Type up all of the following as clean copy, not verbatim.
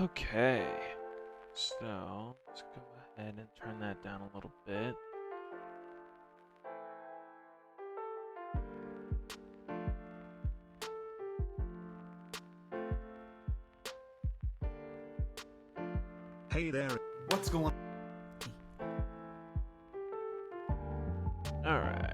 Okay, so let's go ahead and turn that down a little bit. Hey there. What's going on? All right.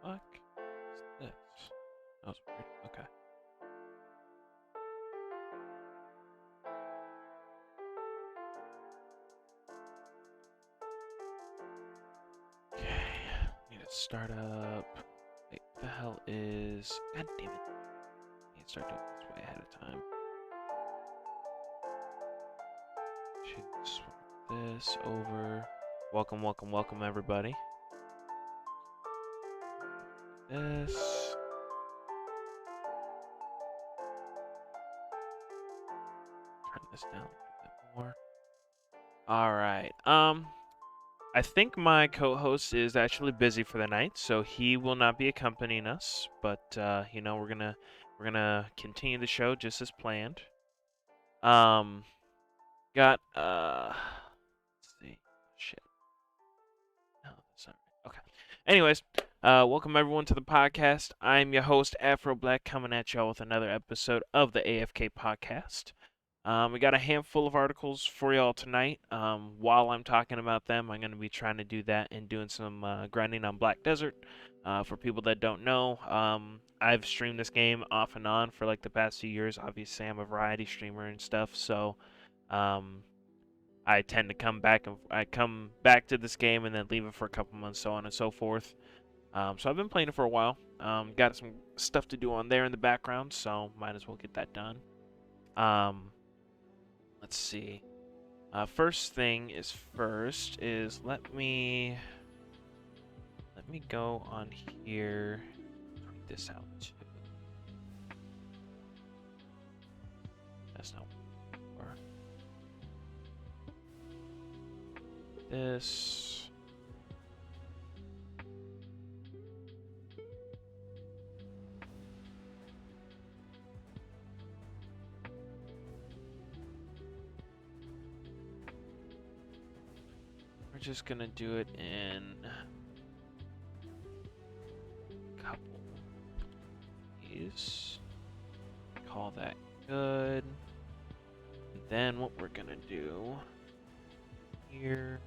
Fuck is this? That was weird. Okay. Okay. Need to start up. Wait, what the hell is? God damn it! Need to start doing this way ahead of time. Should swap this over. Welcome, welcome, welcome, everybody. This. Turn this down a little bit more. All right. I think my co-host is actually busy for the night, so he will not be accompanying us. But we're gonna continue the show just as planned. Um, got let's see, shit. No, that's not right. Okay. Anyways, welcome everyone to the podcast. I'm your host Afro Black, coming at y'all with another episode of the AFK podcast. We got a handful of articles for y'all tonight. While I'm talking about them, I'm going to be trying to do that and doing some grinding on Black Desert. For people that don't know, I've streamed this game off and on for like the past few years. Obviously, I'm a variety streamer and stuff, so I tend to come back to this game and then leave it for a couple months, so on and so forth. So I've been playing it for a while. Got some stuff to do on there in the background, so might as well get that done. Let's see. First thing is first is let me go on here. Tweet this out too. That's not more. This. We're just gonna do it in a couple of these. Call that good. And then what we're gonna do here.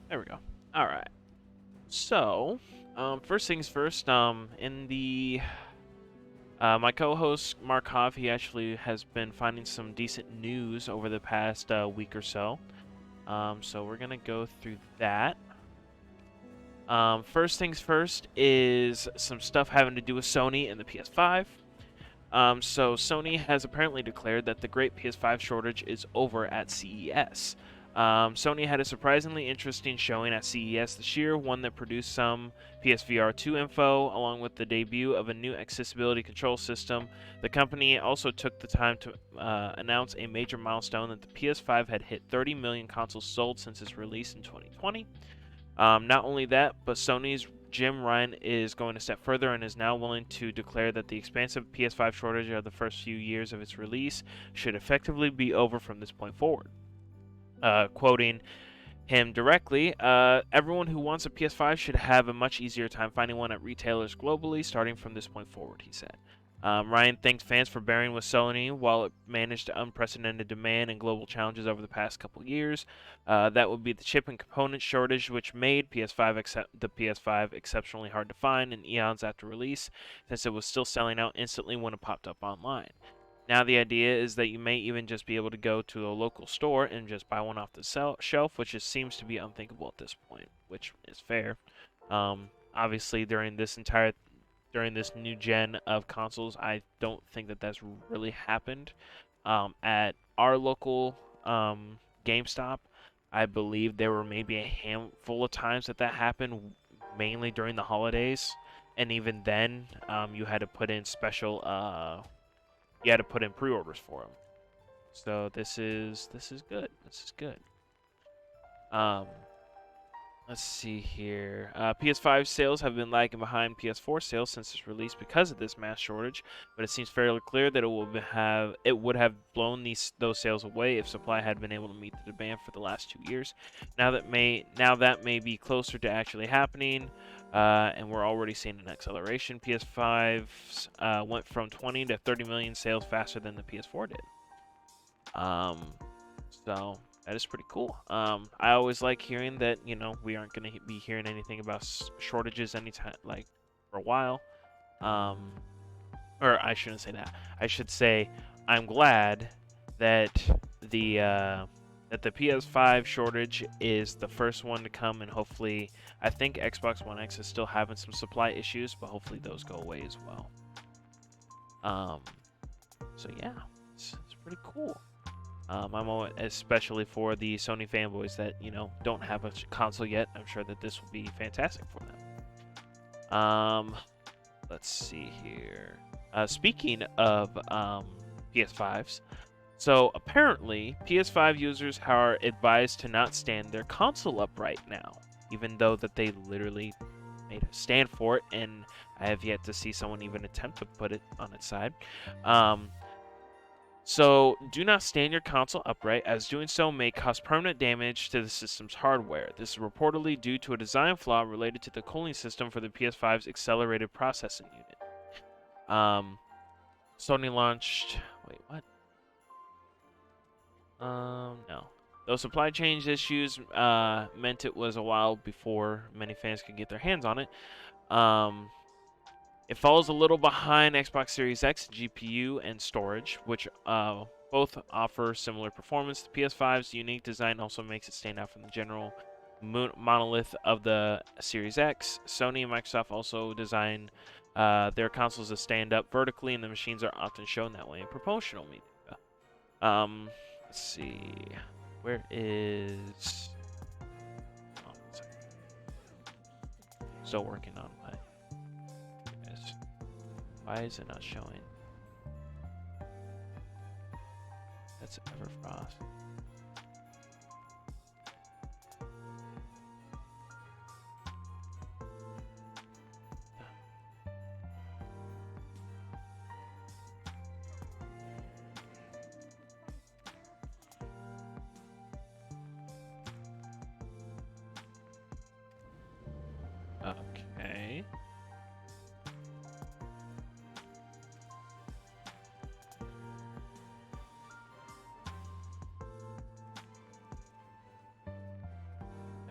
There we go. All right. So, first things first. In the my co-host Markov, he actually has been finding some decent news over the past week or so. So we're gonna go through that. First things first is some stuff having to do with Sony and the PS5. So Sony has apparently declared that the great PS5 shortage is over at CES. Sony had a surprisingly interesting showing at CES this year, one that produced some PSVR 2 info, along with the debut of a new accessibility control system. The company also took the time to announce a major milestone that the PS5 had hit 30 million consoles sold since its release in 2020. Not only that, but Sony's Jim Ryan is going a step further and is now willing to declare that the expansive PS5 shortage of the first few years of its release should effectively be over from this point forward. Quoting him directly, everyone who wants a PS5 should have a much easier time finding one at retailers globally starting from this point forward, he said. Ryan thanked fans for bearing with Sony while it managed unprecedented demand and global challenges over the past couple years. That would be the chip and component shortage, which made the PS5 exceptionally hard to find in eons after release, since it was still selling out instantly when it popped up online. Now the idea is that you may even just be able to go to a local store and just buy one off the shelf, which seems to be unthinkable at this point, which is fair. Obviously, during this new gen of consoles, I don't think that that's really happened. At our local GameStop, I believe there were maybe a handful of times that happened, mainly during the holidays, and even then, you had to put in pre-orders for them. So this is good. This is good. Let's see here. PS5 sales have been lagging behind PS4 sales since its release because of this mass shortage, but it seems fairly clear that it would have blown those sales away if supply had been able to meet the demand for the last 2 years. Now that may be closer to actually happening, and we're already seeing an acceleration. PS5s went from 20 to 30 million sales faster than the PS4 did. So that is pretty cool. I always like hearing that, we aren't going to be hearing anything about shortages anytime, like, for a while. Or I shouldn't say that. I should say I'm glad that the PS5 shortage is the first one to come, and hopefully, I think Xbox One X is still having some supply issues, but hopefully those go away as well. So yeah, it's pretty cool. Especially for the Sony fanboys that, don't have a console yet. I'm sure that this will be fantastic for them. Let's see here. Speaking of PS5s, so apparently PS5 users are advised to not stand their console upright now, even though that they literally made a stand for it, and I have yet to see someone even attempt to put it on its side. So, do not stand your console upright, as doing so may cause permanent damage to the system's hardware. This is reportedly due to a design flaw related to the cooling system for the PS5's accelerated processing unit. Sony launched... Wait, what? No. Those supply chain issues meant it was a while before many fans could get their hands on it. It falls a little behind Xbox Series X GPU and storage, which both offer similar performance. The PS5's unique design also makes it stand out from the general monolith of the Series X. Sony and Microsoft also design their consoles to stand up vertically, and the machines are often shown that way in promotional media. Let's see. Where is... Oh, sorry. Still working on my... Why is it not showing? That's Everfrost. Okay.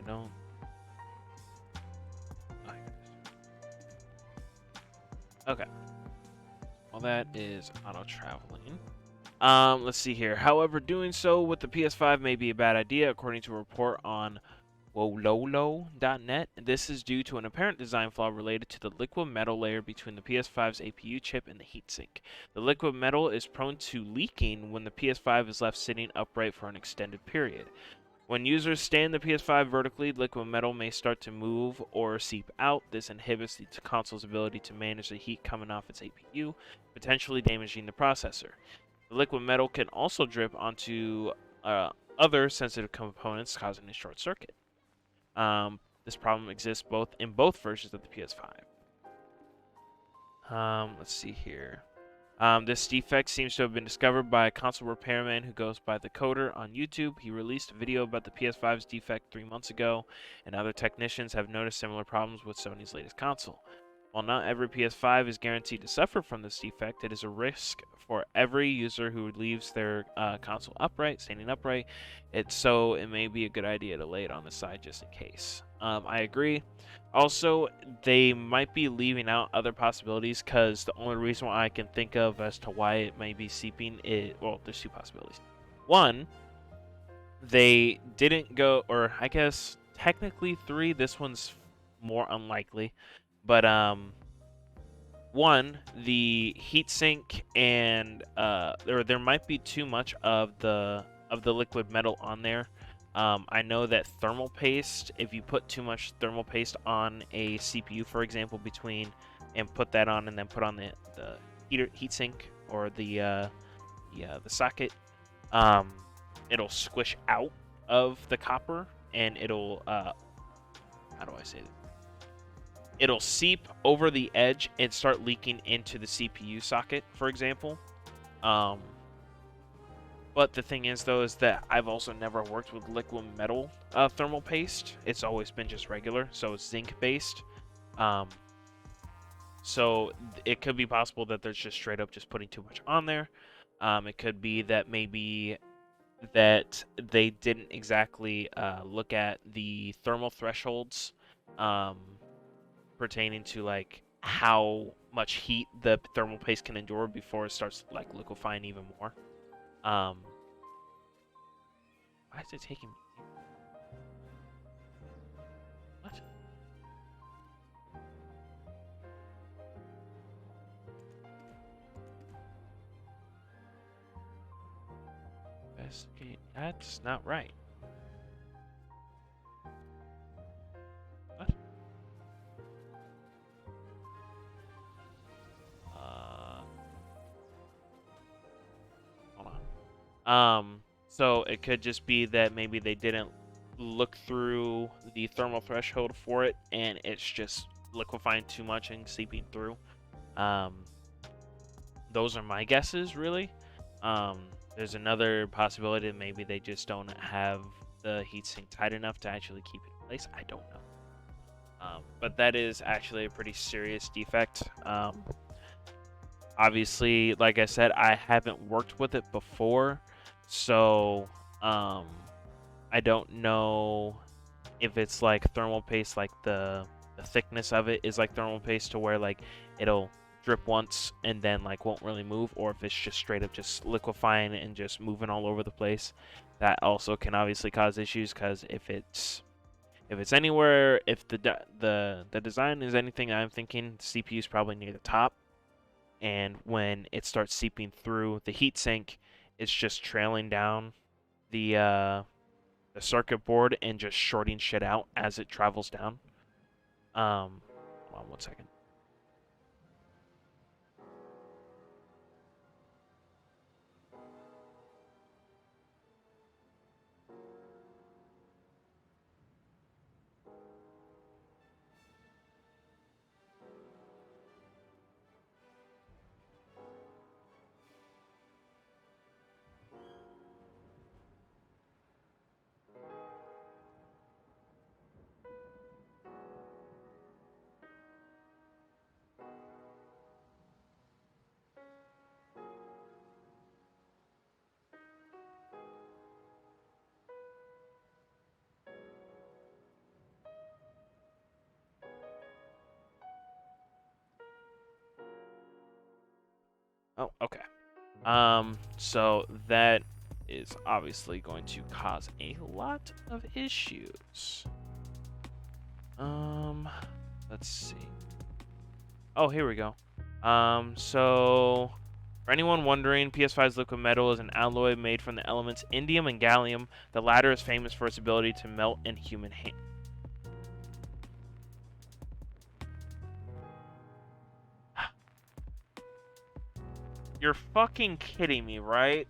Don't. Okay. Well, that is auto traveling. Let's see here. However, doing so with the PS5 may be a bad idea, according to a report on wololo.net. This is due to an apparent design flaw related to the liquid metal layer between the PS5's APU chip and the heatsink. The liquid metal is prone to leaking when the PS5 is left sitting upright for an extended period. When users stand the PS5 vertically, liquid metal may start to move or seep out. This inhibits the console's ability to manage the heat coming off its APU, potentially damaging the processor. The liquid metal can also drip onto other sensitive components, causing a short circuit. This problem exists in both versions of the PS5. Let's see here. This defect seems to have been discovered by a console repairman who goes by the Coder on YouTube. He released a video about the PS5's defect 3 months ago, and other technicians have noticed similar problems with Sony's latest console. While not every PS5 is guaranteed to suffer from this defect, it is a risk for every user who leaves their console standing upright. So it may be a good idea to lay it on the side just in case. I agree. Also, they might be leaving out other possibilities because the only reason why I can think of as to why it may be seeping is, well, there's two possibilities. One, they didn't go, or I guess technically three, this one's more unlikely. But one, the heatsink and there might be too much of the liquid metal on there. I know that thermal paste, if you put too much thermal paste on a CPU, for example, and put that on and then put on the heatsink or the socket, it'll squish out of the copper and it'll how do I say that? It'll seep over the edge and start leaking into the CPU socket, for example. But the thing is, though, is that I've also never worked with liquid metal thermal paste. It's always been just regular, so it's zinc-based. So it could be possible that there's just straight up just putting too much on there. It could be that maybe that they didn't exactly look at the thermal thresholds pertaining to like how much heat the thermal paste can endure before it starts like liquefying even more. Why is it taking me? What? Investigate. That's not right. What? Hold on. So it could just be that maybe they didn't look through the thermal threshold for it, and it's just liquefying too much and seeping through. Those are my guesses, really. There's another possibility that maybe they just don't have the heatsink tight enough to actually keep it in place. I don't know. But that is actually a pretty serious defect. Obviously, like I said, I haven't worked with it before, so I don't know if it's like thermal paste, like the thickness of it is like thermal paste to where like it'll drip once and then like won't really move, or if it's just straight up just liquefying and just moving all over the place. That also can obviously cause issues, because if it's anywhere, if the design is anything I'm thinking, the CPU is probably near the top, and when it starts seeping through the heatsink, it's just trailing down the circuit board and just shorting shit out as it travels down. Hold on 1 second. Oh, okay. So that is obviously going to cause a lot of issues. Let's see. Oh, here we go. So for anyone wondering, PS5's liquid metal is an alloy made from the elements indium and gallium. The latter is famous for its ability to melt in human hand. You're fucking kidding me, right?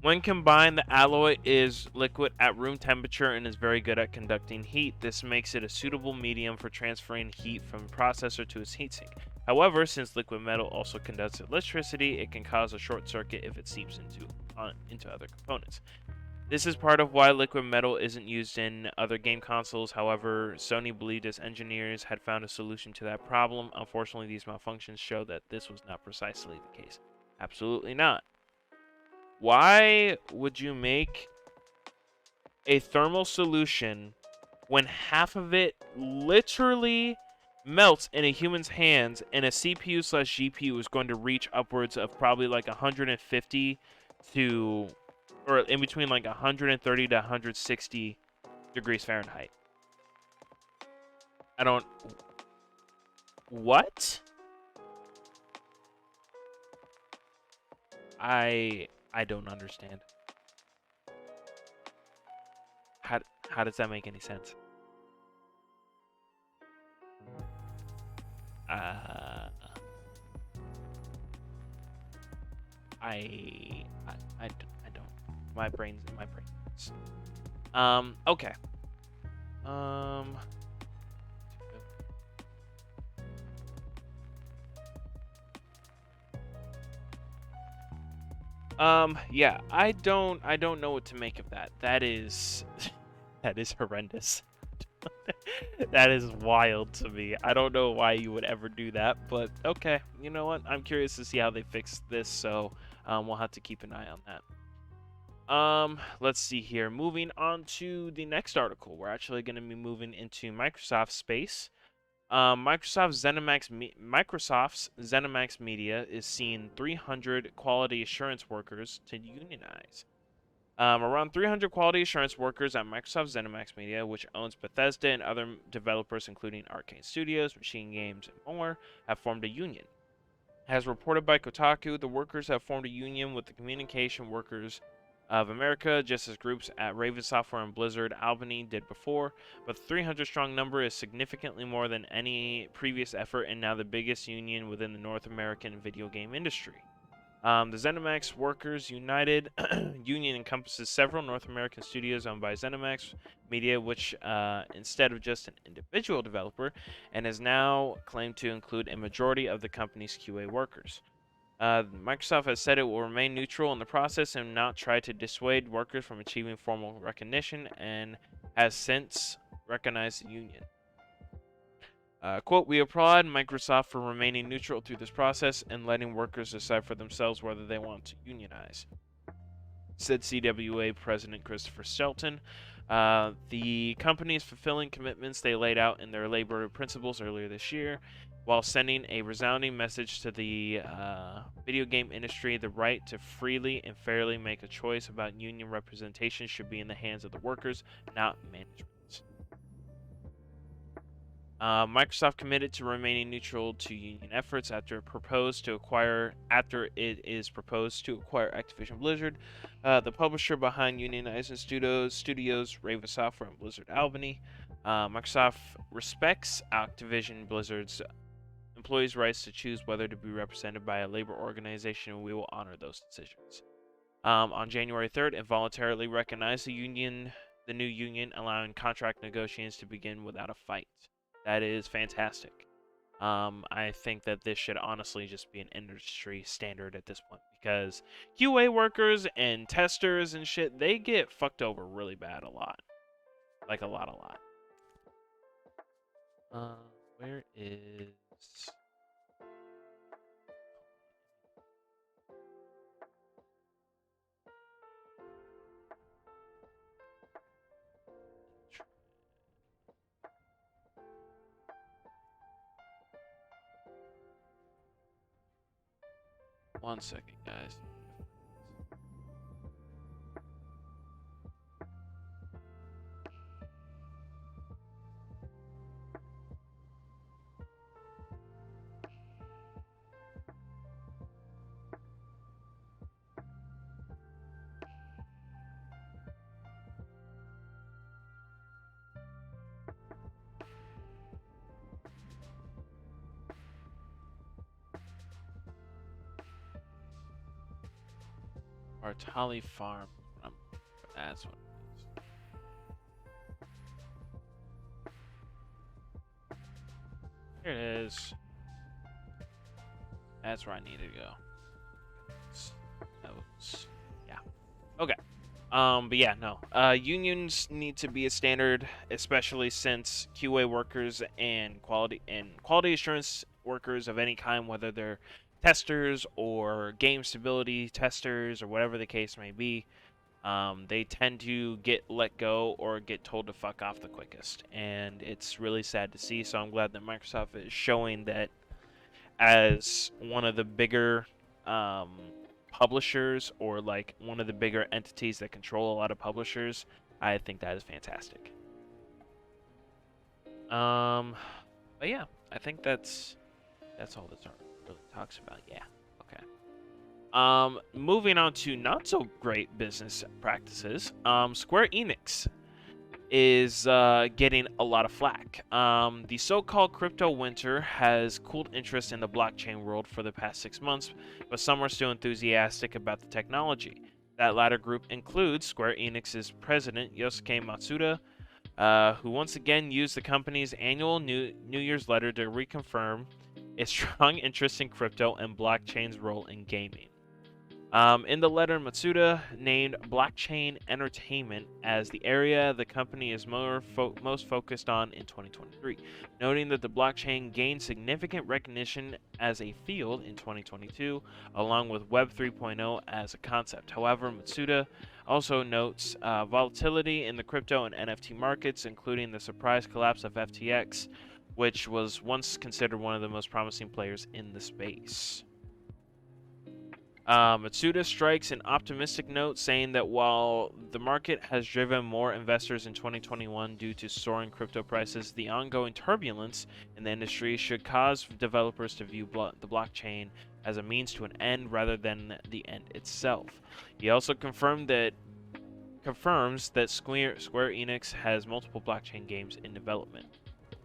When combined, the alloy is liquid at room temperature and is very good at conducting heat. This makes it a suitable medium for transferring heat from the processor to its heatsink. However, since liquid metal also conducts electricity, it can cause a short circuit if it seeps into other components. This is part of why liquid metal isn't used in other game consoles. However, Sony believed its engineers had found a solution to that problem. Unfortunately, these malfunctions show that this was not precisely the case. Absolutely not. Why would you make a thermal solution when half of it literally melts in a human's hands and a CPU slash GPU is going to reach upwards of probably like 150 to, or in between like 130 to 160 degrees Fahrenheit? I don't, what? I don't understand. How does that make any sense? Uh, I don't. My brain hurts. Okay. Um. Yeah, I don't know what to make of that. That is that is horrendous. That is wild to me. I don't know why you would ever do that, but okay. You know what? I'm curious to see how they fix this, so we'll have to keep an eye on that. Let's see here. Moving on to the next article. We're actually going to be moving into Microsoft space. Microsoft's ZeniMax Media is seeing 300 quality assurance workers to unionize. Around 300 quality assurance workers at Microsoft ZeniMax Media, which owns Bethesda and other developers including Arcane Studios, Machine Games, and more, have formed a union. As reported by Kotaku, the workers have formed a union with the Communication Workers of America, just as groups at Raven Software and Blizzard Albany did before, but the 300-strong number is significantly more than any previous effort and now the biggest union within the North American video game industry. The ZeniMax Workers United union encompasses several North American studios owned by ZeniMax Media, which instead of just an individual developer, and has now claimed to include a majority of the company's QA workers. Microsoft has said it will remain neutral in the process and not try to dissuade workers from achieving formal recognition, and has since recognized the union. Quote, "We applaud Microsoft for remaining neutral through this process and letting workers decide for themselves whether they want to unionize," said CWA President Christopher Shelton. The company is fulfilling commitments they laid out in their labor principles earlier this year, while sending a resounding message to the video game industry. The right to freely and fairly make a choice about union representation should be in the hands of the workers, not management. Microsoft committed to remaining neutral to union efforts after it is proposed to acquire Activision Blizzard, the publisher behind unionizing studios Raven Software and Blizzard Albany. Microsoft respects Activision Blizzard's employees' rights to choose whether to be represented by a labor organization, and we will honor those decisions. On January 3rd, it voluntarily recognized the new union, allowing contract negotiations to begin without a fight. That is fantastic. I think that this should honestly just be an industry standard at this point, because QA workers and testers and shit, they get fucked over really bad a lot. Like a lot. Where is... 1 second, guys. Bartali Farm. That's what it is. Here it is. That's where I need to go. That was, yeah. Okay. But yeah, no. Unions need to be a standard, especially since QA workers and quality assurance workers of any kind, whether they're testers or game stability testers or whatever the case may be, they tend to get let go or get told to fuck off the quickest, and it's really sad to see. So I'm glad that Microsoft is showing that as one of the bigger publishers, or like one of the bigger entities that control a lot of publishers. I think that is fantastic. But yeah, I think that's all this really talks about. Yeah. Okay. Moving on to not so great business practices. Square Enix is getting a lot of flack. The so-called crypto winter has cooled interest in the blockchain world for the past 6 months, but some are still enthusiastic about the technology. That latter group includes Square Enix's president Yosuke Matsuda, who once again used the company's annual New Year's letter to reconfirm its strong interest in crypto and blockchain's role in gaming. In the letter, Matsuda named blockchain entertainment as the area the company is most focused on in 2023, noting that the blockchain gained significant recognition as a field in 2022, along with Web 3.0 as a concept. However, Matsuda also notes volatility in the crypto and NFT markets, including the surprise collapse of FTX, which was once considered one of the most promising players in the space. Matsuda strikes an optimistic note, saying that while the market has driven more investors in 2021 due to soaring crypto prices, the ongoing turbulence in the industry should cause developers to view the blockchain as a means to an end rather than the end itself. He also confirms that Square Enix has multiple blockchain games in development.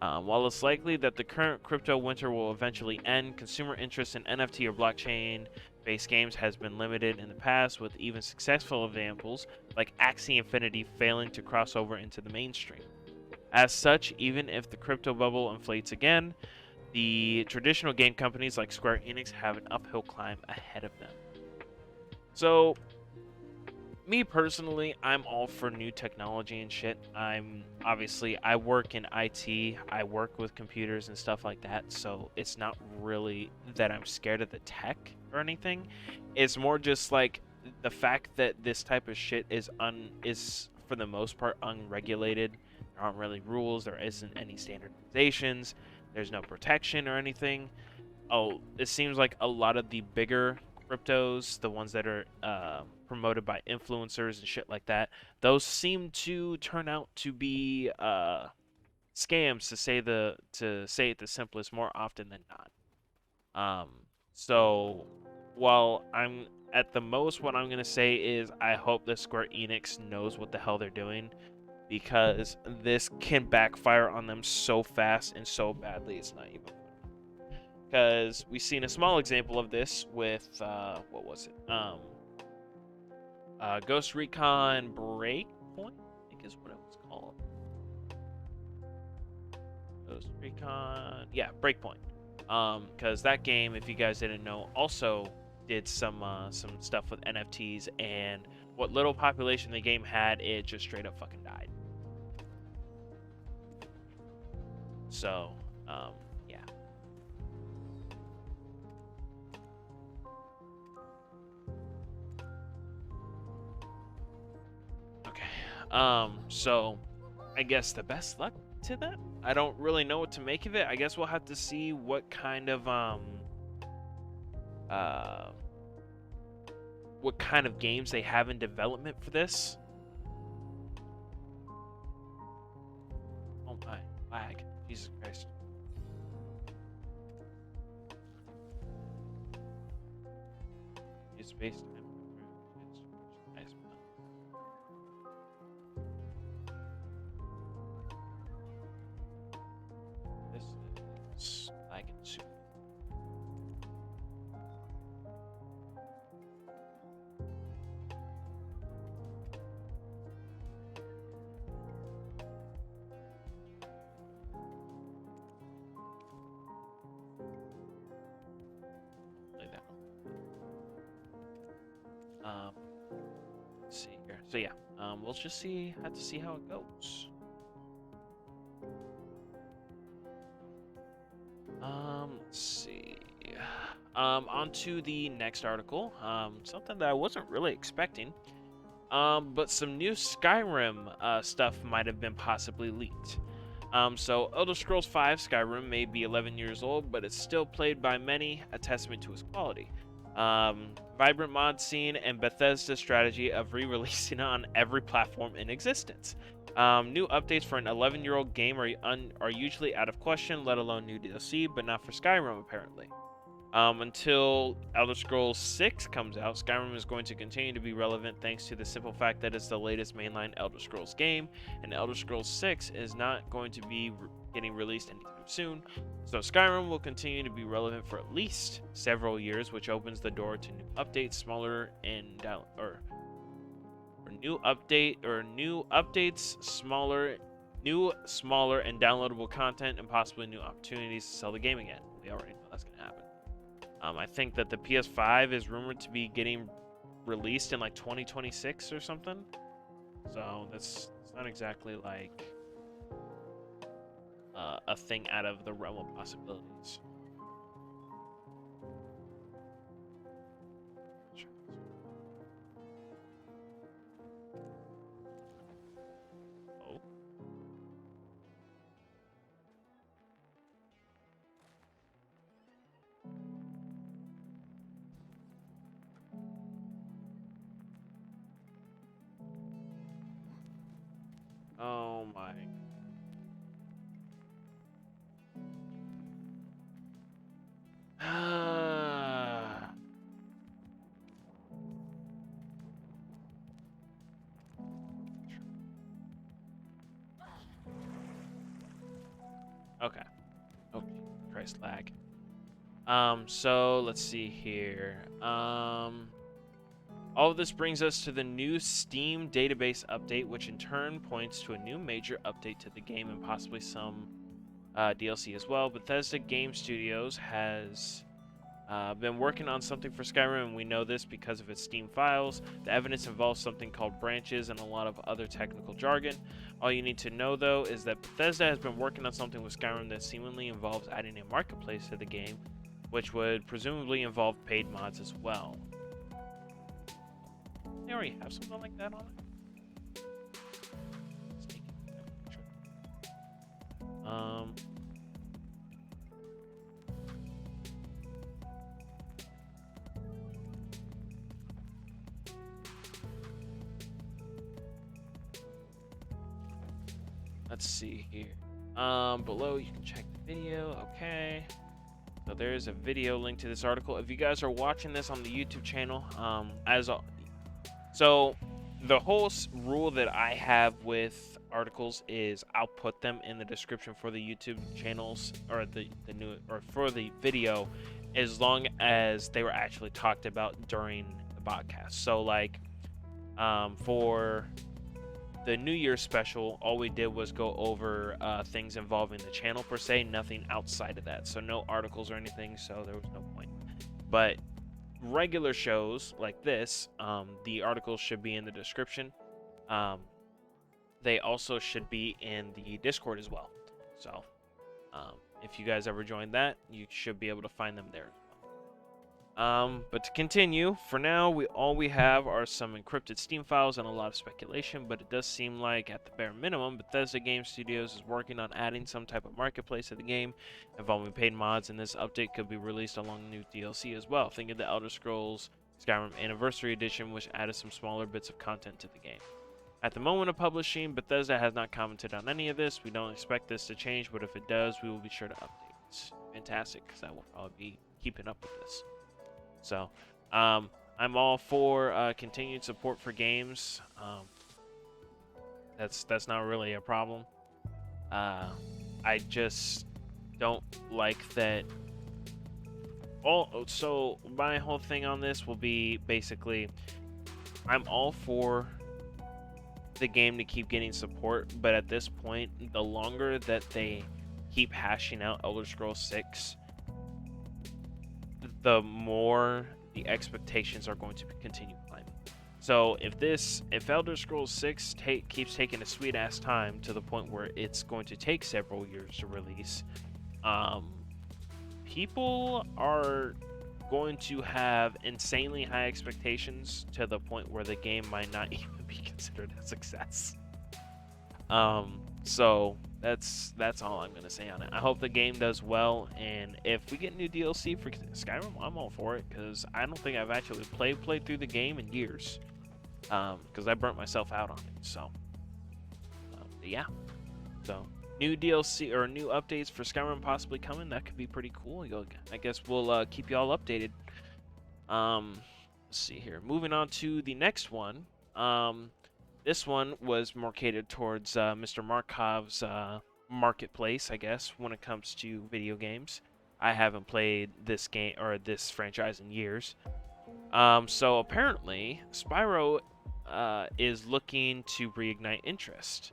While it's likely that the current crypto winter will eventually end, consumer interest in NFT or blockchain-based games has been limited in the past, with even successful examples like Axie Infinity failing to cross over into the mainstream. As such, even if the crypto bubble inflates again, the traditional game companies like Square Enix have an uphill climb ahead of them. So, me personally, I'm all for new technology and shit. I work in IT, I work with computers and stuff like that, so it's not really that I'm scared of the tech or anything. It's more just like the fact that this type of shit is for the most part unregulated. There aren't really rules, there isn't any standardizations, there's no protection or anything. Oh, it seems like a lot of the bigger cryptos, the ones that are promoted by influencers and shit like that, those seem to turn out to be scams, to say it the simplest, more often than not. So while I'm at the most, what I'm gonna say is I hope that Square Enix knows what the hell they're doing, because this can backfire on them so fast and so badly it's not even. Because we've seen a small example of this with what was it? Ghost Recon Breakpoint, I think is what it was called. Ghost Recon, yeah, Breakpoint. Because that game, if you guys didn't know, also did some stuff with NFTs, and what little population the game had, it just straight up fucking died. So, yeah. So I guess the best luck to that. I don't really know what to make of it. I guess we'll have to see what kind of what kind of games they have in development for this. Oh my, lag. Jesus Christ. It's based on this is lagging super. Like that. Let's see here. So yeah, we'll just have to see how it goes. Let's see. On to the next article. Something that I wasn't really expecting. But some new Skyrim stuff might have been possibly leaked. So Elder Scrolls V Skyrim may be 11 years old, but it's still played by many, a testament to its quality. Vibrant mod scene and Bethesda's strategy of re-releasing on every platform in existence. New updates for an 11-year-old game are usually out of question, let alone new DLC, but not for Skyrim apparently. Until Elder Scrolls 6 comes out, Skyrim is going to continue to be relevant thanks to the simple fact that it's the latest mainline Elder Scrolls game, and Elder Scrolls 6 is not going to be getting released anytime soon. So Skyrim will continue to be relevant for at least several years, which opens the door to new updates, smaller and smaller and downloadable content, and possibly new opportunities to sell the game again. We already know that's gonna happen. I think that the PS5 is rumored to be getting released in like 2026 or something. So it's not exactly like a thing out of the realm of possibilities. Oh. Oh my. Okay. Oh, Christ, lag. So let's see here. All of this brings us to the new Steam database update, which in turn points to a new major update to the game and possibly some DLC as well. Bethesda Game Studios has been working on something for Skyrim, and we know this because of its Steam files. The evidence involves something called branches and a lot of other technical jargon. All you need to know, though, is that Bethesda has been working on something with Skyrim that seemingly involves adding a marketplace to the game, which would presumably involve paid mods as well. They already have something like that on it. Let's see here. Below you can check the video. Okay. So there's a video link to this article. If you guys are watching this on the YouTube channel, so the whole rule that I have with articles is I'll put them in the description for the YouTube channels or for the video, as long as they were actually talked about during the podcast. So like for the New Year's special, all we did was go over things involving the channel per se, nothing outside of that. So no articles or anything, so there was no point. But regular shows like this, the articles should be in the description. They also should be in the Discord as well. So if you guys ever join that, you should be able to find them there. But to continue, for now, all we have are some encrypted Steam files and a lot of speculation, but it does seem like, at the bare minimum, Bethesda Game Studios is working on adding some type of marketplace to the game involving paid mods, and this update could be released along new DLC as well. Think of the Elder Scrolls Skyrim Anniversary Edition, which added some smaller bits of content to the game. At the moment of publishing, Bethesda has not commented on any of this. We don't expect this to change, but if it does, we will be sure to update. It's fantastic, because I will probably be keeping up with this. So, I'm all for continued support for games. That's not really a problem. I just don't like that. So my whole thing on this will be basically, I'm all for the game to keep getting support, but at this point, the longer that they keep hashing out Elder Scrolls 6, the more the expectations are going to continue climbing. So if Elder Scrolls 6 keeps taking a sweet ass time to the point where it's going to take several years to release, people are going to have insanely high expectations to the point where the game might not even be considered a success. So that's all I'm gonna say on it. I hope the game does well, and if we get new DLC for Skyrim, I'm all for it, because I don't think I've actually played through the game in years, because I burnt myself out on it. So yeah, so new DLC or new updates for Skyrim possibly coming. That could be pretty cool. I guess we'll keep you all updated. Let's see here. Moving on to the next one. This one was more catered towards Mr. Markov's marketplace, I guess, when it comes to video games. I haven't played this game or this franchise in years. So apparently, Spyro is looking to reignite interest.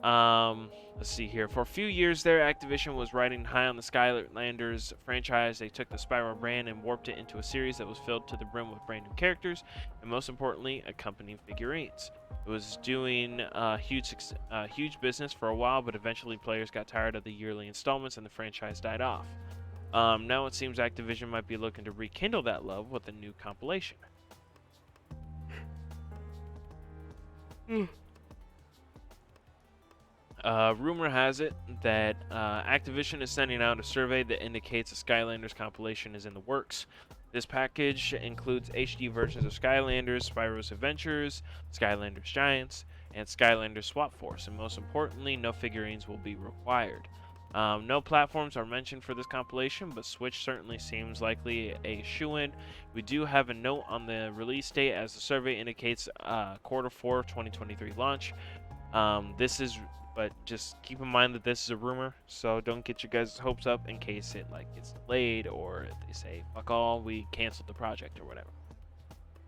Let's see here. For a few years there, Activision was riding high on the Skylanders franchise. They took the Spyro brand and warped it into a series that was filled to the brim with brand new characters, and most importantly, accompanying figurines. It was doing huge business for a while, but eventually players got tired of the yearly installments and the franchise died off. Now it seems Activision might be looking to rekindle that love with a new compilation. Rumor has it that Activision is sending out a survey that indicates a Skylanders compilation is in the works. This package includes HD versions of Skylanders, Spyro's Adventures, Skylanders Giants, and Skylanders Swap Force, and most importantly, no figurines will be required. No platforms are mentioned for this compilation, but Switch certainly seems likely a shoo-in. We do have a note on the release date, as the survey indicates Q4 2023 launch. But just keep in mind that this is a rumor, so don't get your guys' hopes up in case it gets delayed, or if they say fuck all, we canceled the project or whatever.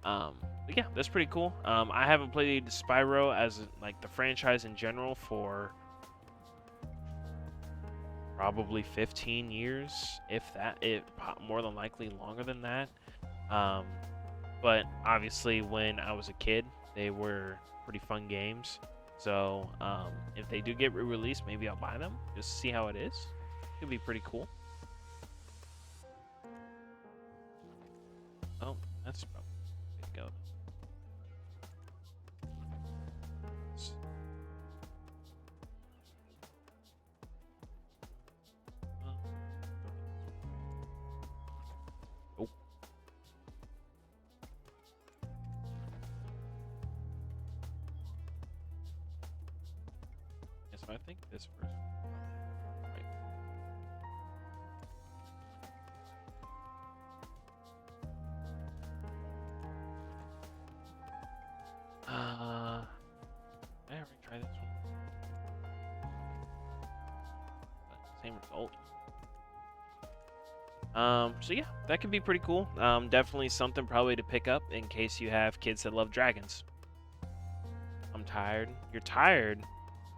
But yeah, that's pretty cool. I haven't played Spyro as the franchise in general for probably 15 years, if that. It more than likely longer than that. But obviously, when I was a kid, they were pretty fun games. So, if they do get re-released, maybe I'll buy them, just to see how it is. Could be pretty cool. Oh, that's probably good to go. Oh. So I think this first one, right. I already tried this one. But same result. So yeah, that could be pretty cool. Definitely something probably to pick up in case you have kids that love dragons. I'm tired. You're tired?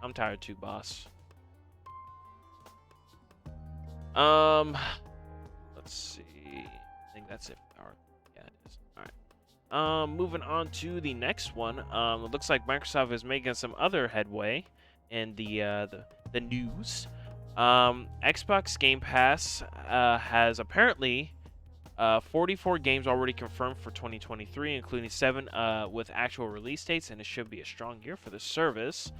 I'm tired too, boss. Let's see. I think that's it. Yeah, it is. All right. Moving on to the next one. It looks like Microsoft is making some other headway in the news. Xbox Game Pass has apparently 44 games already confirmed for 2023, including 7 with actual release dates, and it should be a strong year for the service.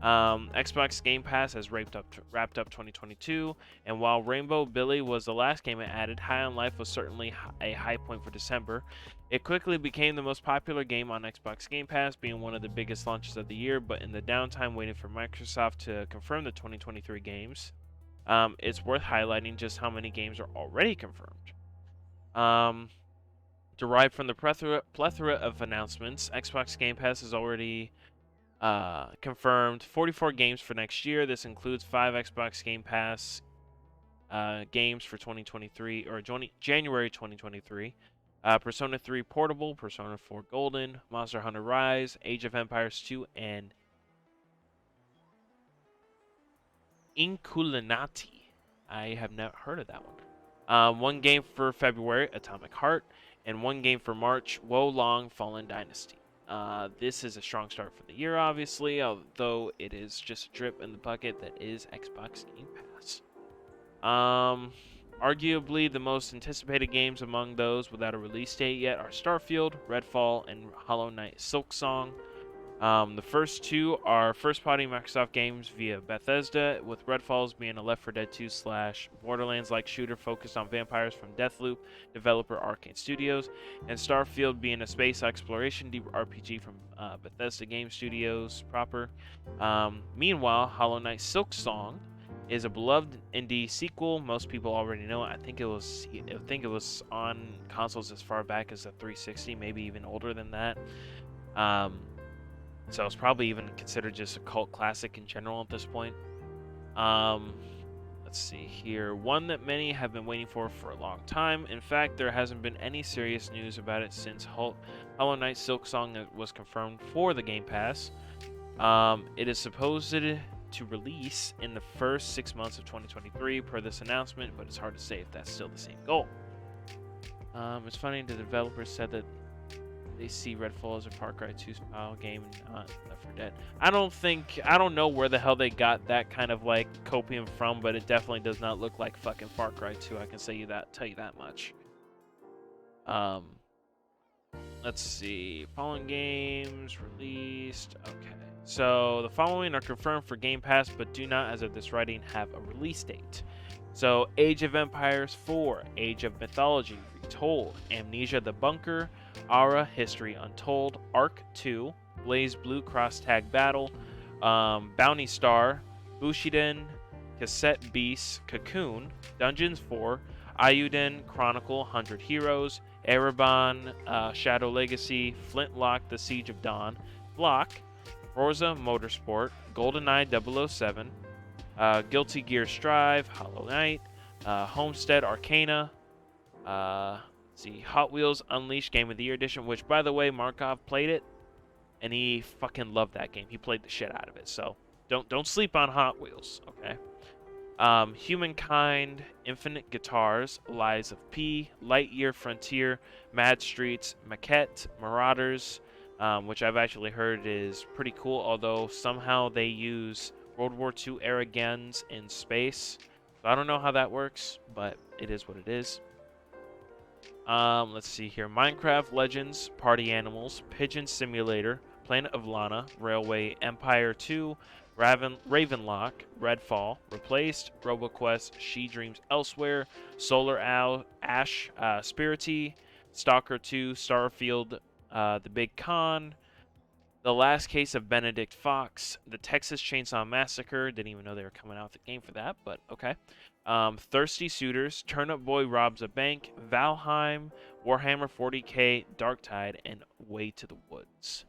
Xbox Game Pass has wrapped up 2022, and while Rainbow Billy was the last game it added, High on Life was certainly a high point for December. It quickly became the most popular game on Xbox Game Pass, being one of the biggest launches of the year, but in the downtime waiting for Microsoft to confirm the 2023 games, it's worth highlighting just how many games are already confirmed. Derived from the plethora of announcements, Xbox Game Pass has already confirmed 44 games for next year. This includes 5 Xbox Game Pass games for 2023 or January 2023. Persona 3 Portable, Persona 4 Golden, Monster Hunter Rise, Age of Empires 2, and Inculinati. I have never heard of that one. One game for February, Atomic Heart, and one game for March, Wo Long Fallen Dynasty. This is a strong start for the year, obviously, although it is just a drip in the bucket that is Xbox Game Pass. Arguably, the most anticipated games among those without a release date yet are Starfield, Redfall, and Hollow Knight Silksong. The first two are first-party Microsoft games via Bethesda, with Redfalls being a Left 4 Dead 2 / Borderlands-like shooter focused on vampires from Deathloop developer Arcane Studios, and Starfield being a space exploration RPG from Bethesda Game Studios proper. Meanwhile, Hollow Knight Silksong is a beloved indie sequel. Most people already know it. I think it was on consoles as far back as the 360, maybe even older than that. So it's probably even considered just a cult classic in general at this point. Let's see here. One that many have been waiting for a long time. In fact, there hasn't been any serious news about it since Hollow Knight Silksong was confirmed for the Game Pass. It is supposed to release in the first 6 months of 2023 per this announcement, but it's hard to say if that's still the same goal. It's funny, the developers said that they see Redfall as a Far Cry 2 style game and not Left 4 Dead. I don't know where the hell they got that kind of like copium from, but it definitely does not look like fucking Far Cry 2. I can tell you that much. Let's see. Following games released. Okay. So the following are confirmed for Game Pass, but do not, as of this writing, have a release date. So Age of Empires 4, Age of Mythology Retold, Amnesia the Bunker, Ara History Untold, Ark 2, Blaze Blue Cross Tag Battle, Bounty Star, Bushiden, Cassette Beasts, Cocoon, Dungeons 4, Ayuden Chronicle 100 Heroes, Ereban, Shadow Legacy, Flintlock The Siege of Dawn, Block, Forza Motorsport, GoldenEye 007, Guilty Gear Strive, Hollow Knight, Homestead Arcana, let's see, Hot Wheels Unleashed Game of the Year Edition, which, by the way, Markov played it, and he fucking loved that game. He played the shit out of it, so don't sleep on Hot Wheels, okay? Humankind, Infinite Guitars, Lies of P, Lightyear Frontier, Mad Streets, Maquette, Marauders, which I've actually heard is pretty cool, although somehow they use World War II era guns in space. So I don't know how that works, but it is what it is. Let's see here. Minecraft Legends, Party Animals, Pigeon Simulator, Planet of Lana, Railway Empire 2, Ravenlock, Redfall, Replaced, RoboQuest, She Dreams Elsewhere, Solar Ash, Spirity, Stalker 2, Starfield, The Big Con, The Last Case of Benedict Fox, The Texas Chainsaw Massacre. Didn't even know they were coming out with a game for that, but okay. Thirsty Suitors, Turnip Boy Robs a Bank, Valheim, Warhammer 40k, Darktide, and Way to the Woods.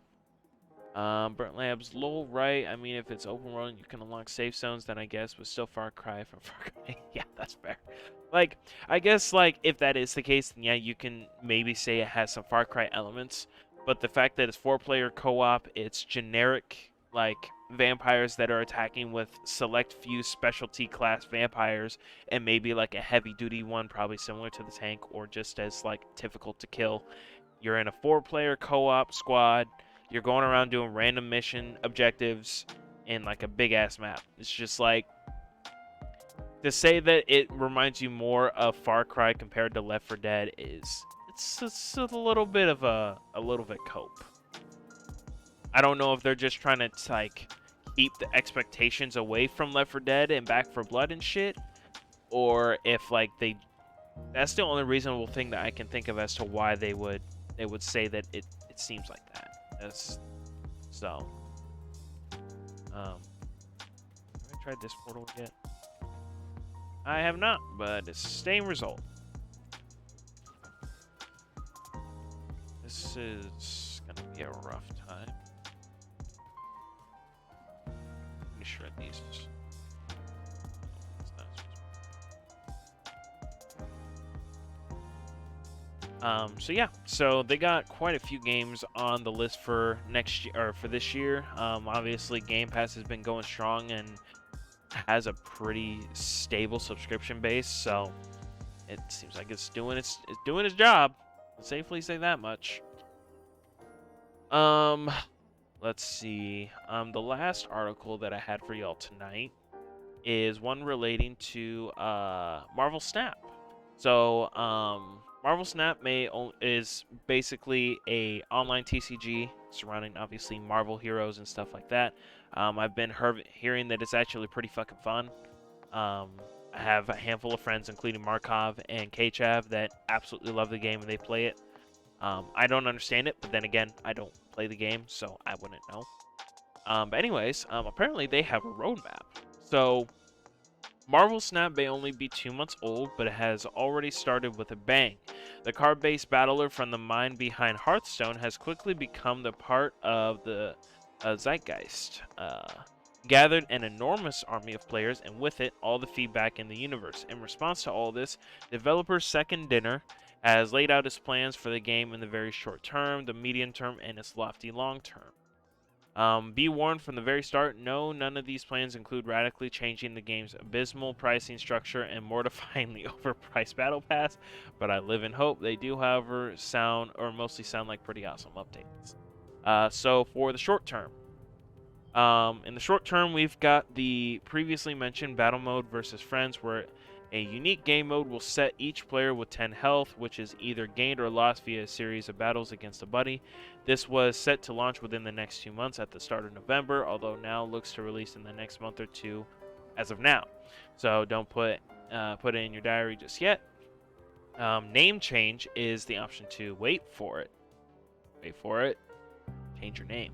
Burnt Labs, lol, right? I mean, if it's open world and you can unlock safe zones, then I guess was still Far Cry from Far Cry. Yeah, that's fair. Like, I guess, like, if that is the case, then yeah, you can maybe say it has some Far Cry elements. But the fact that it's 4-player co-op, it's generic, like, vampires that are attacking with select few specialty class vampires, and maybe, like, a heavy-duty one, probably similar to the tank, or just as, like, difficult to kill. You're in a 4-player co-op squad. You're going around doing random mission objectives in like a big ass map. It's just like, to say that it reminds you more of Far Cry compared to Left 4 Dead it's a little bit of a little bit cope. I don't know if they're just trying to like keep the expectations away from Left 4 Dead and Back 4 Blood and shit, or if like that's the only reasonable thing that I can think of as to why they would say that it seems like that. That's so. Have I tried this portal yet? I have not, but it's the same result. This is gonna be a rough time. Let me shred these. So yeah, so they got quite a few games on the list for next year, or for this year. Obviously, Game Pass has been going strong and has a pretty stable subscription base, so it seems like it's doing its job. I'll safely say that much. Let's see. The last article that I had for y'all tonight is one relating to Marvel Snap. So, Marvel Snap is basically a online TCG surrounding obviously Marvel heroes and stuff like that. I've been hearing that it's actually pretty fucking fun. I have a handful of friends, including Markov and Kchav, that absolutely love the game and they play it. I don't understand it, but then again, I don't play the game, so I wouldn't know. But anyways, apparently they have a roadmap. So, Marvel Snap may only be 2 months old, but it has already started with a bang. The card-based battler from the mind behind Hearthstone has quickly become the part of the zeitgeist. Gathered an enormous army of players, and with it, all the feedback in the universe. In response to all this, developer Second Dinner has laid out its plans for the game in the very short term, the medium term, and its lofty long term. Be warned from the very start, no, none of these plans include radically changing the game's abysmal pricing structure and mortifyingly overpriced battle pass, but I live in hope. They do, however, mostly sound like pretty awesome updates. So for the short term, in the short term, we've got the previously mentioned battle mode versus friends, where a unique game mode will set each player with 10 health, which is either gained or lost via a series of battles against a buddy. This was set to launch within the next 2 months at the start of November, although now looks to release in the next month or two as of now. So don't put it in your diary just yet. Name change is the option to wait for it. Change your name.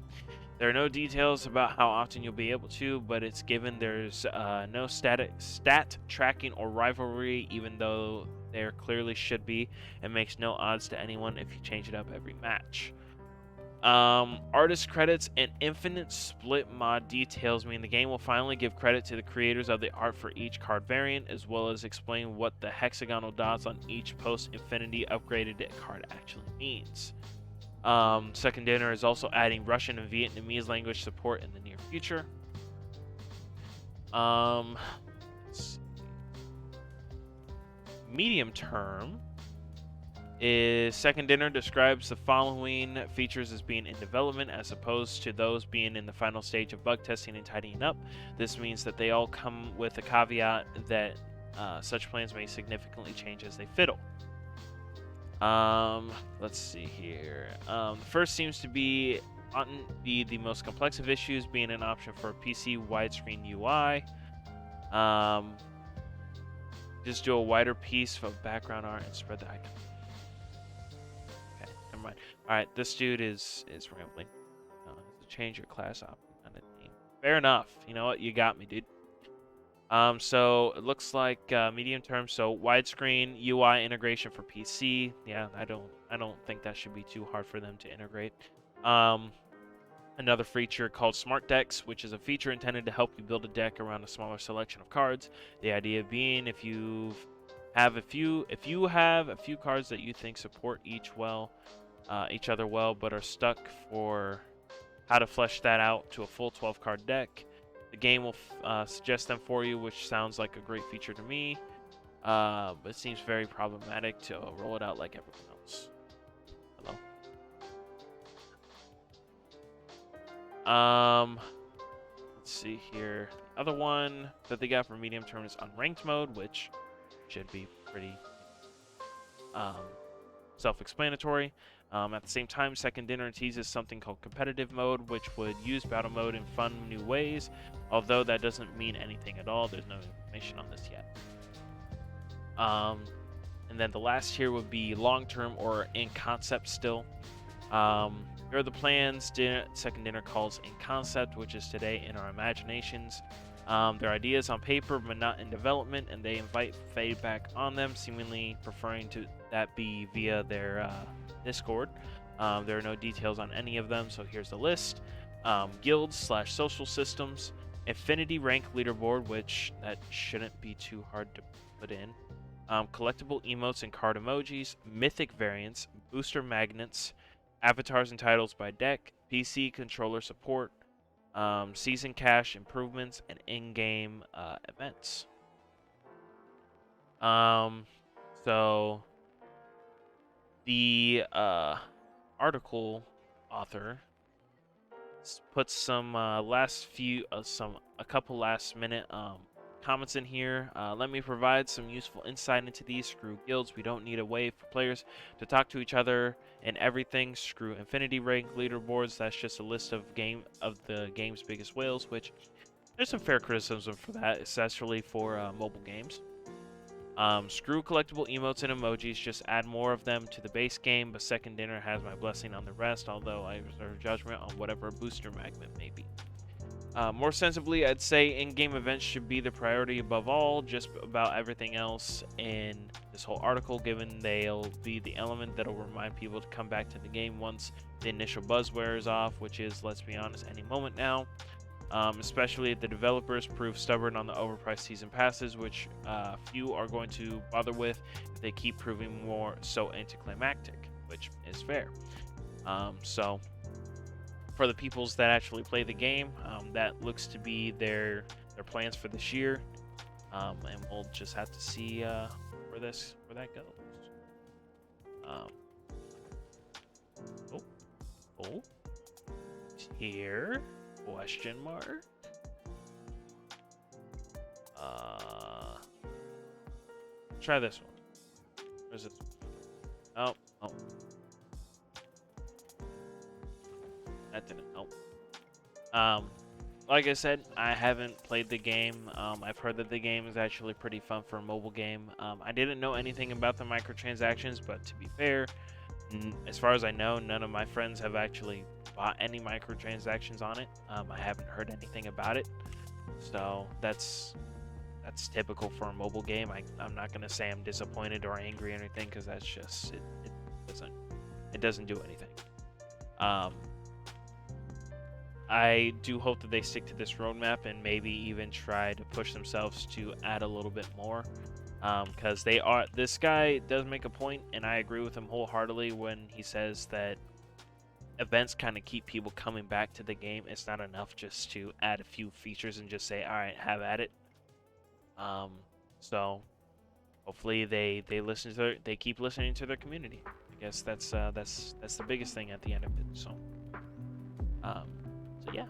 There are no details about how often you'll be able to, but it's given there's no stat tracking or rivalry, even though there clearly should be, and makes no odds to anyone if you change it up every match. Artist credits and infinite split mod details mean the game will finally give credit to the creators of the art for each card variant, as well as explain what the hexagonal dots on each post-infinity upgraded card actually means. Second Dinner is also adding Russian and Vietnamese language support in the near future. Medium term is Second Dinner describes the following features as being in development as opposed to those being in the final stage of bug testing and tidying up. This means that they all come with a caveat that such plans may significantly change as they fiddle. Let's see here. The first seems to be the most complex of issues, being an option for a PC widescreen UI. Just do a wider piece of background art and spread the icon. Okay, never mind. Alright, this dude is rambling. Change your class option on a name. Fair enough. You know what? You got me, dude. So it looks like medium term. So widescreen UI integration for PC. Yeah, I don't think that should be too hard for them to integrate. Another feature called Smart Decks, which is a feature intended to help you build a deck around a smaller selection of cards. The idea being, if you have a few cards that you think support each other well, but are stuck for how to flesh that out to a full 12-card deck, the game will suggest them for you, which sounds like a great feature to me, but it seems very problematic to roll it out like everyone else. Hello? Let's see here. The other one that they got for medium term is unranked mode, which should be pretty self-explanatory. At the same time, Second Dinner teases something called competitive mode, which would use battle mode in fun new ways, although that doesn't mean anything at all. There's no information on this yet. And then the last tier would be long-term or in concept still. Here are the plans. Second Dinner calls in concept, which is today in our imaginations. Their ideas on paper, but not in development, and they invite feedback on them, seemingly preferring to that be via their Discord. There are no details on any of them, so here's the list. Guilds/social systems, Infinity rank leaderboard, which that shouldn't be too hard to put in. Collectible emotes and card emojis, mythic variants, booster magnets, avatars and titles by deck, PC controller support, season cash improvements, and in-game events. So the article author puts some a couple last minute comments in here. Let me provide some useful insight into these. Screw guilds. We don't need a way for players to talk to each other and everything. Screw infinity rank leaderboards. That's just a list of the game's biggest whales, which there's some fair criticism for that, especially for mobile games. Screw collectible emotes and emojis. Just add more of them to the base game, but Second Dinner has my blessing on the rest, although I reserve judgment on whatever a booster magnet may be. More sensibly, I'd say in-game events should be the priority above all, just about everything else in this whole article, given they'll be the element that'll remind people to come back to the game once the initial buzz wears off, which is, let's be honest, any moment now. Especially if the developers prove stubborn on the overpriced season passes, which few are going to bother with if they keep proving more so anticlimactic, which is fair. So for the peoples that actually play the game, that looks to be their plans for this year, and we'll just have to see where that goes. Here, question mark. Try this one. Where's it? Oh. That didn't help. Like I said, I haven't played the game. I've heard that the game is actually pretty fun for a mobile game. I didn't know anything about the microtransactions, but to be fair, as far as I know, none of my friends have actually bought any microtransactions on it. I haven't heard anything about it, so that's typical for a mobile game. I'm not gonna say I'm disappointed or angry or anything, because that's just it doesn't do anything. I do hope that they stick to this roadmap and maybe even try to push themselves to add a little bit more, because this guy does make a point, and I agree with him wholeheartedly when he says that events kind of keep people coming back to the game. It's not enough just to add a few features and just say, all right, have at it. So hopefully they keep listening to their community. I guess that's the biggest thing at the end of it. So yeah.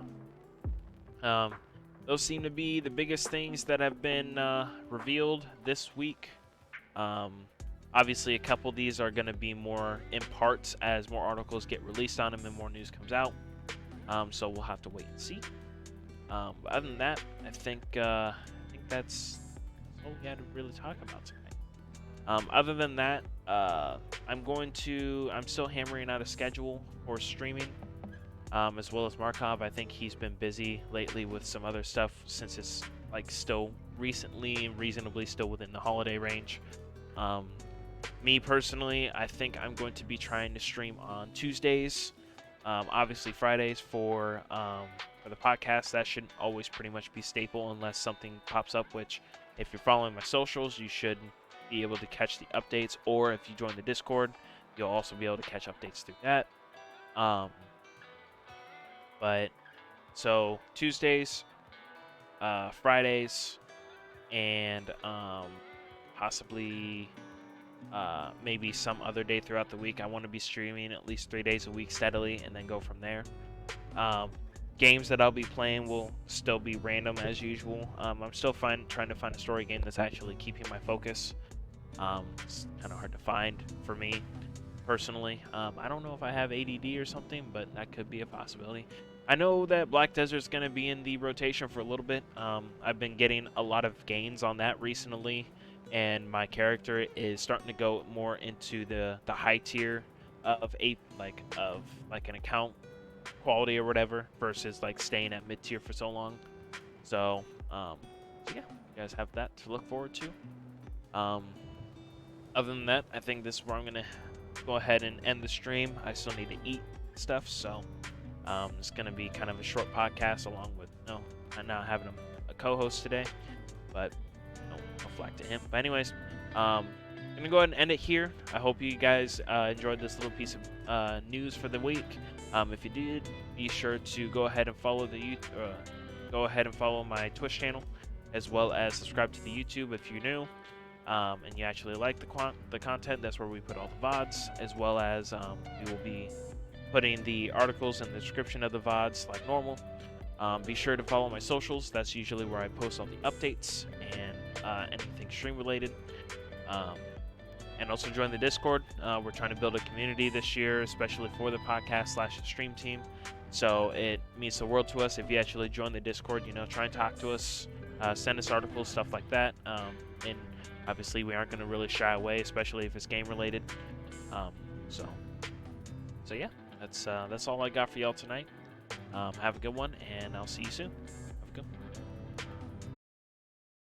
Those seem to be the biggest things that have been revealed this week. Obviously, a couple of these are going to be more in parts as more articles get released on them and more news comes out. So we'll have to wait and see. But other than that, I think that's all we had to really talk about tonight. Other than that, I'm still hammering out a schedule for streaming, as well as Markov. I think he's been busy lately with some other stuff, since it's still recently and reasonably still within the holiday range. Me personally, I think I'm going to be trying to stream on Tuesdays, obviously Fridays for the podcast. That should always pretty much be staple unless something pops up, which if you're following my socials, you should be able to catch the updates, or if you join the Discord, you'll also be able to catch updates through that. But so Tuesdays, Fridays, and possibly maybe some other day throughout the week. I want to be streaming at least 3 days a week steadily, and then go from there. Games that I'll be playing will still be random as usual. I'm still trying to find a story game that's actually keeping my focus. It's kind of hard to find for me. personally. I don't know if I have ADD or something, but that could be a possibility. I know that Black Desert's going to be in the rotation for a little bit. I've been getting a lot of gains on that recently, and my character is starting to go more into the high tier of an account quality or whatever, versus like staying at mid tier for so long. So yeah, you guys have that to look forward to. Um, Other than that, I think this is where I'm gonna go ahead and end the stream. I still need to eat stuff, so it's gonna be kind of a short podcast, along with I'm not having a co-host today, but no flack to him. But anyways, I'm gonna go ahead and end it here. I hope you guys enjoyed this little piece of news for the week. If you did, be sure to go ahead and follow my Twitch channel, as well as subscribe to the YouTube if you're new. And you actually like the content. That's where we put all the VODs, as well as we will be putting the articles in the description of the VODs like normal. Be sure to follow my socials. That's usually where I post all the updates and anything stream related. And also join the Discord. We're trying to build a community this year, especially for the podcast/stream team. So it means the world to us if you actually join the Discord. Try and talk to us, send us articles, stuff like that. And obviously, we aren't going to really shy away, especially if it's game related. So yeah, that's all I got for y'all tonight. Have a good one, and I'll see you soon. Have a good one.